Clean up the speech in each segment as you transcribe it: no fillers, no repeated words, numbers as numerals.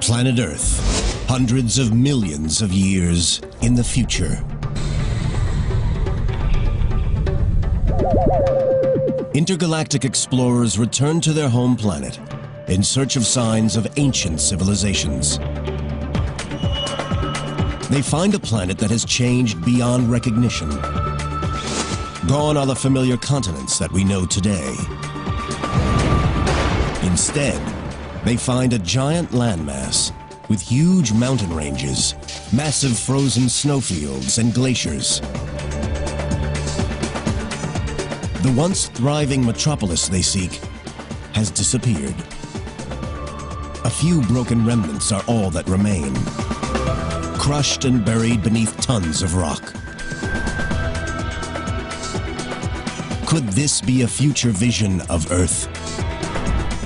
Planet Earth, hundreds of millions of years in the future. Intergalactic explorers return to their home planet in search of signs of ancient civilizations. They find a planet that has changed beyond recognition. Gone are the familiar continents that we know today. Instead, they find a giant landmass with huge mountain ranges, massive frozen snowfields, and glaciers. The once thriving metropolis they seek has disappeared. A few broken remnants are all that remain, crushed and buried beneath tons of rock. Could this be a future vision of Earth?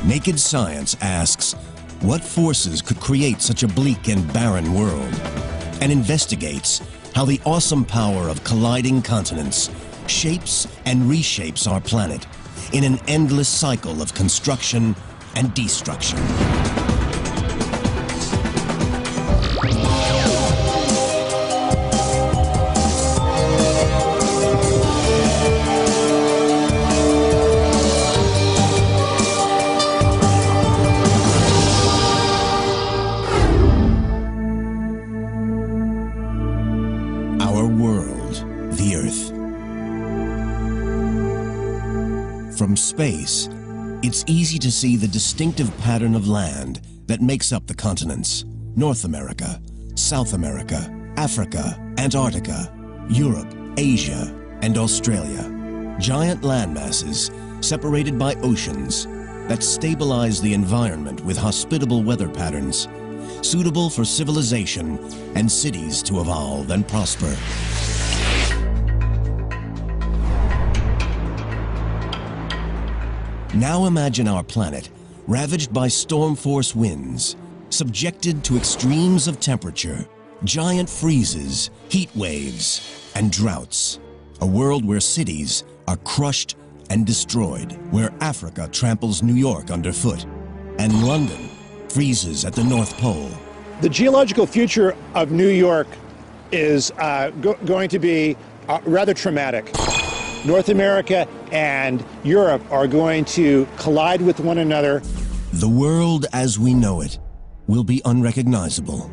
Naked Science asks, what forces could create such a bleak and barren world? And investigates how the awesome power of colliding continents shapes and reshapes our planet in an endless cycle of construction and destruction. Our world, the Earth. From space, it's easy to see the distinctive pattern of land that makes up the continents: North America, South America, Africa, Antarctica, Europe, Asia, and Australia. Giant landmasses separated by oceans that stabilize the environment with hospitable weather patterns, suitable for civilization and cities to evolve and prosper. Now imagine our planet ravaged by storm force winds, subjected to extremes of temperature, giant freezes, heat waves, and droughts. A world where cities are crushed and destroyed, where Africa tramples New York underfoot, and London freezes at the North Pole. The geological future of New York is going to be rather traumatic. North America and Europe are going to collide with one another. The world as we know it will be unrecognizable.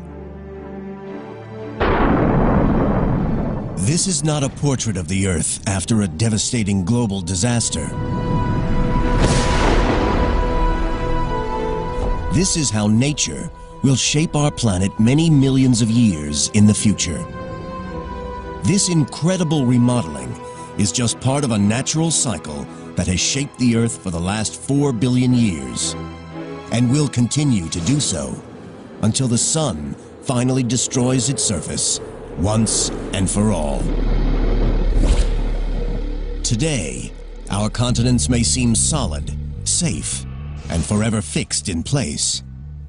This is not a portrait of the Earth after a devastating global disaster. This is how nature will shape our planet many millions of years in the future. This incredible remodeling is just part of a natural cycle that has shaped the Earth for the last 4 billion years, and will continue to do so until the sun finally destroys its surface once and for all. Today, our continents may seem solid, safe, and forever fixed in place,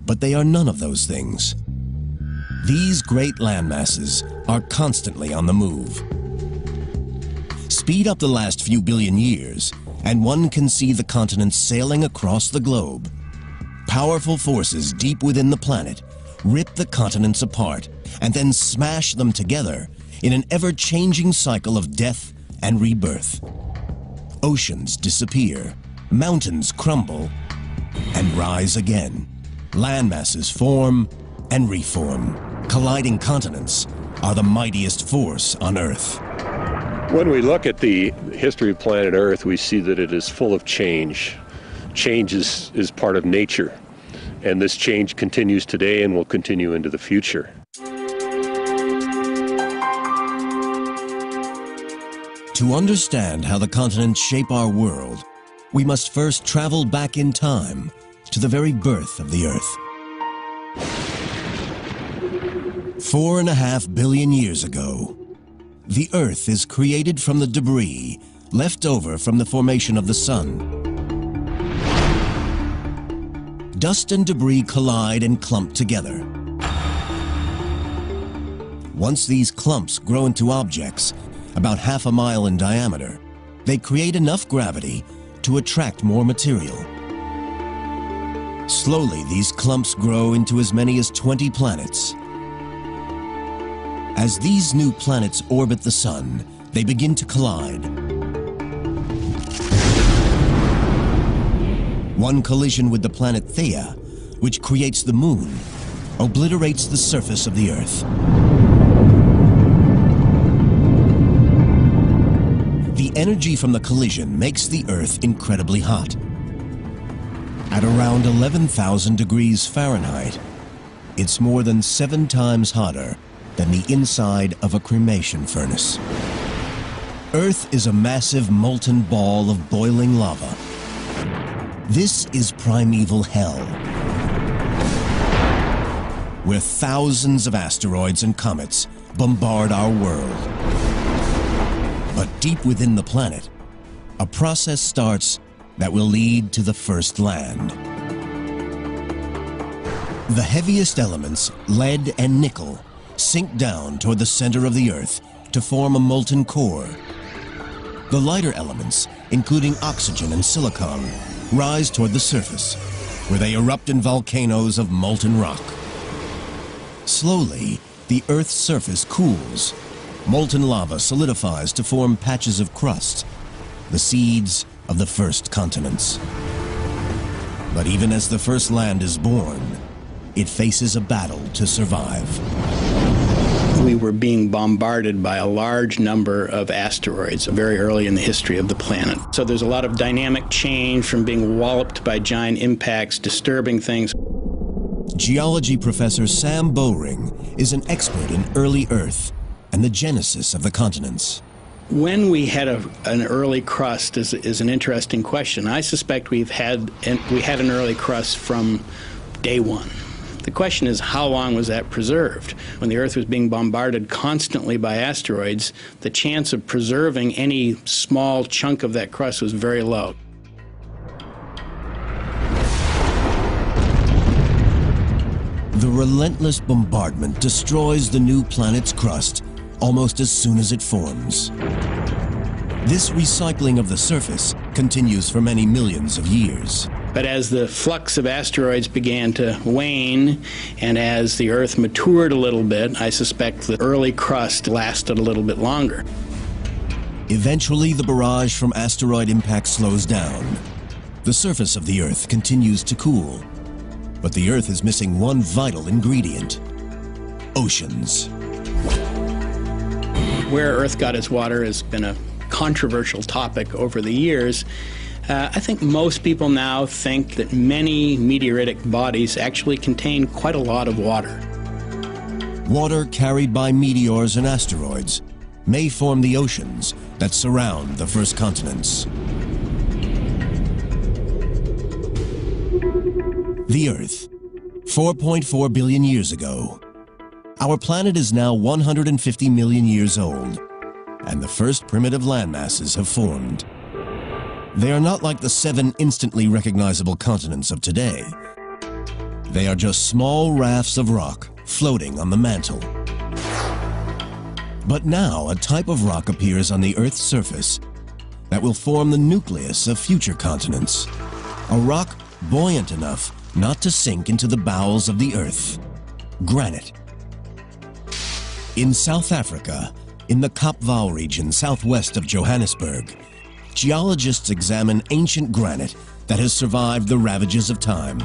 but they are none of those things. These great landmasses are constantly on the move. Speed up the last few billion years, and one can see the continents sailing across the globe. Powerful forces deep within the planet rip the continents apart and then smash them together in an ever-changing cycle of death and rebirth. Oceans disappear, mountains crumble, and rise again. Landmasses form and reform. Colliding continents are the mightiest force on Earth. When we look at the history of planet Earth, we see that it is full of change. Change is part of nature, and this change continues today and will continue into the future. To understand how the continents shape our world, we must first travel back in time to the very birth of the Earth. 4.5 billion years ago, the Earth is created from the debris left over from the formation of the Sun. Dust and debris collide and clump together. Once these clumps grow into objects about half a mile in diameter, they create enough gravity to attract more material. Slowly, these clumps grow into as many as 20 planets. As these new planets orbit the Sun, they begin to collide. One collision with the planet Theia, which creates the Moon, obliterates the surface of the Earth. The energy from the collision makes the Earth incredibly hot. At around 11,000 degrees Fahrenheit, it's more than 7 times hotter than the inside of a cremation furnace. Earth is a massive molten ball of boiling lava. This is primeval hell, where thousands of asteroids and comets bombard our world. But deep within the planet, a process starts that will lead to the first land. The heaviest elements, lead and nickel, sink down toward the center of the Earth to form a molten core. The lighter elements, including oxygen and silicon, rise toward the surface, where they erupt in volcanoes of molten rock. Slowly, the Earth's surface cools. Molten lava solidifies to form patches of crust, the seeds of the first continents. But even as the first land is born, it faces a battle to survive. We were being bombarded by a large number of asteroids very early in the history of the planet. So there's a lot of dynamic change from being walloped by giant impacts, disturbing things. Geology professor Sam Bowring is an expert in early Earth and the genesis of the continents. When we had an early crust is an interesting question. I suspect we had an early crust from day one. The question is, how long was that preserved? When the Earth was being bombarded constantly by asteroids, the chance of preserving any small chunk of that crust was very low. The relentless bombardment destroys the new planet's crust almost as soon as it forms. This recycling of the surface continues for many millions of years. But as the flux of asteroids began to wane, and as the Earth matured a little bit, I suspect the early crust lasted a little bit longer. Eventually, the barrage from asteroid impact slows down. The surface of the Earth continues to cool. But the Earth is missing one vital ingredient: oceans. Where Earth got its water has been a controversial topic over the years. I think most people now think that many meteoritic bodies actually contain quite a lot of water. Water carried by meteors and asteroids may form the oceans that surround the first continents. The Earth, 4.4 billion years ago. Our planet is now 150 million years old, and the first primitive landmasses have formed. They are not like the 7 instantly recognizable continents of today. They are just small rafts of rock floating on the mantle. But now a type of rock appears on the Earth's surface that will form the nucleus of future continents. A rock buoyant enough not to sink into the bowels of the Earth. Granite. In South Africa, in the Kapval region southwest of Johannesburg, geologists examine ancient granite that has survived the ravages of time.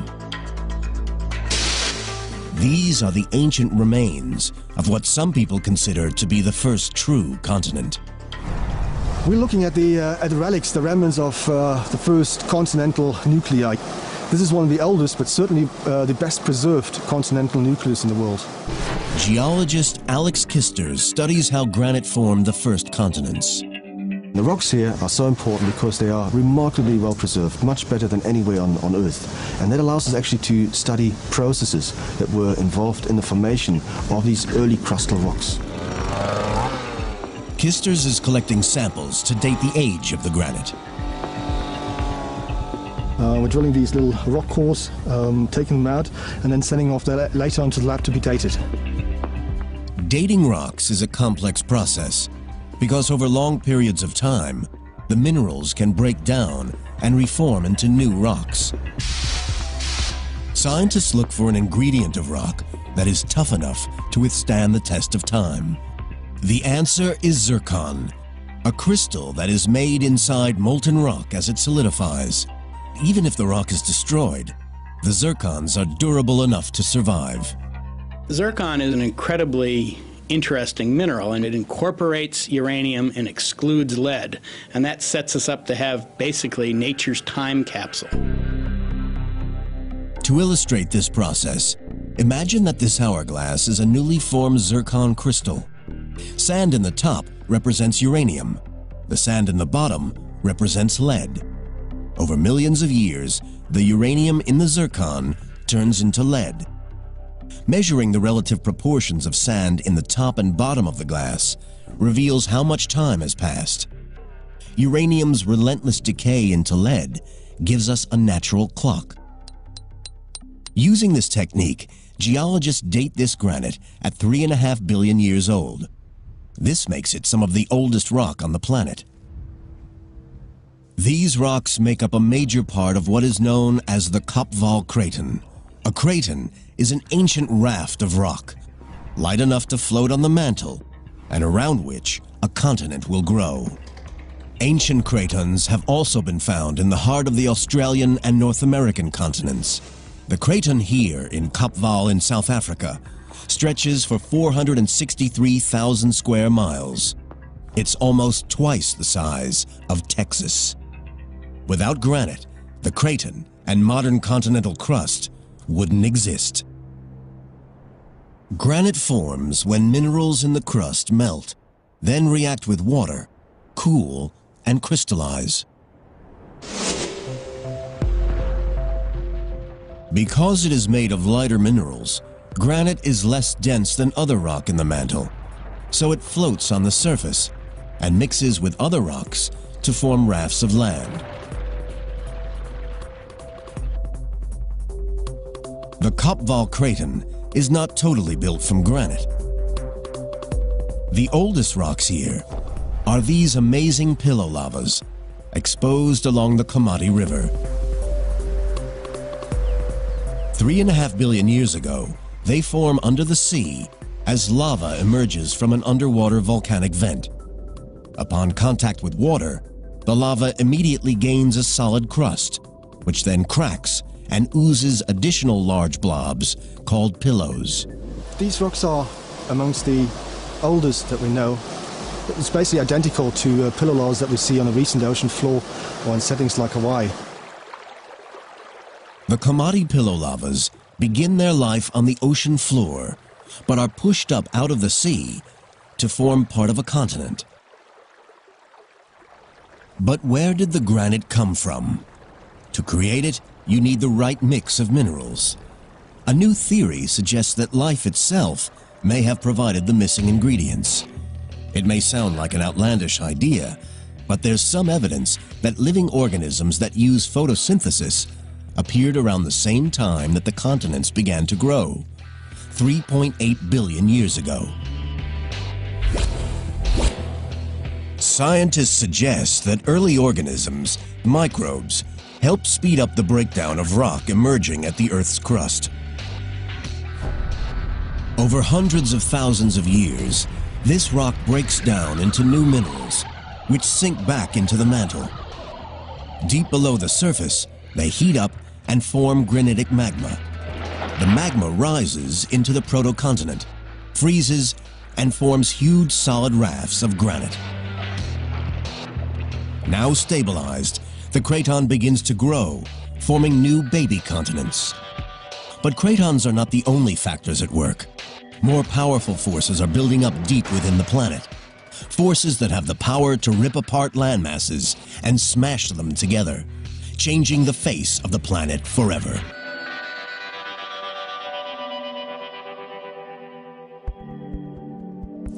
These are the ancient remains of what some people consider to be the first true continent. We're looking at the relics, the remnants of the first continental nuclei. This is one of the oldest, but certainly the best preserved continental nucleus in the world. Geologist Alex Kisters studies how granite formed the first continents. The rocks here are so important because they are remarkably well preserved, much better than anywhere on Earth. And that allows us actually to study processes that were involved in the formation of these early crustal rocks. Kisters is collecting samples to date the age of the granite. We're drilling these little rock cores, taking them out, and then sending off that later onto the lab to be dated. Dating rocks is a complex process because over long periods of time, the minerals can break down and reform into new rocks. Scientists look for an ingredient of rock that is tough enough to withstand the test of time. The answer is zircon, a crystal that is made inside molten rock as it solidifies. Even if the rock is destroyed, the zircons are durable enough to survive. Zircon is an incredibly interesting mineral, and it incorporates uranium and excludes lead, and that sets us up to have basically nature's time capsule. To illustrate this process, imagine that this hourglass is a newly formed zircon crystal. Sand in the top represents uranium. The sand in the bottom represents lead. Over millions of years, the uranium in the zircon turns into lead. Measuring the relative proportions of sand in the top and bottom of the glass reveals how much time has passed. Uranium's relentless decay into lead gives us a natural clock. Using this technique, geologists date this granite at 3.5 billion years old. This makes it some of the oldest rock on the planet. These rocks make up a major part of what is known as the Kopval Craton. A craton is an ancient raft of rock, light enough to float on the mantle, and around which a continent will grow. Ancient cratons have also been found in the heart of the Australian and North American continents. The craton here in Kopval in South Africa stretches for 463,000 square miles. It's almost twice the size of Texas. Without granite, the craton and modern continental crust wouldn't exist. Granite forms when minerals in the crust melt, then react with water, cool, and crystallize. Because it is made of lighter minerals, granite is less dense than other rock in the mantle, so it floats on the surface and mixes with other rocks to form rafts of land. The Kopval Craton is not totally built from granite. The oldest rocks here are these amazing pillow lavas exposed along the Komati River. 3.5 billion years ago, they form under the sea as lava emerges from an underwater volcanic vent. Upon contact with water, the lava immediately gains a solid crust, which then cracks and oozes additional large blobs called pillows. These rocks are amongst the oldest that we know. It's basically identical to pillow lavas that we see on the recent ocean floor or in settings like Hawaii. The Komati pillow lavas begin their life on the ocean floor, but are pushed up out of the sea to form part of a continent. But where did the granite come from? To create it, you need the right mix of minerals. A new theory suggests that life itself may have provided the missing ingredients. It may sound like an outlandish idea, but there's some evidence that living organisms that use photosynthesis appeared around the same time that the continents began to grow, 3.8 billion years ago. Scientists suggest that early organisms, microbes, help speed up the breakdown of rock emerging at the Earth's crust. Over hundreds of thousands of years, this rock breaks down into new minerals, which sink back into the mantle. Deep below the surface, they heat up and form granitic magma. The magma rises into the protocontinent, freezes, and forms huge solid rafts of granite. Now stabilized, the craton begins to grow, forming new baby continents. But cratons are not the only factors at work. More powerful forces are building up deep within the planet. Forces that have the power to rip apart landmasses and smash them together, changing the face of the planet forever.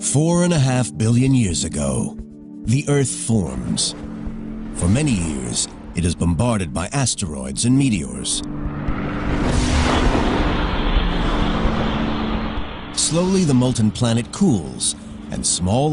Four and a half billion years ago, the Earth forms. For many years, it is bombarded by asteroids and meteors. Slowly, the molten planet cools, and small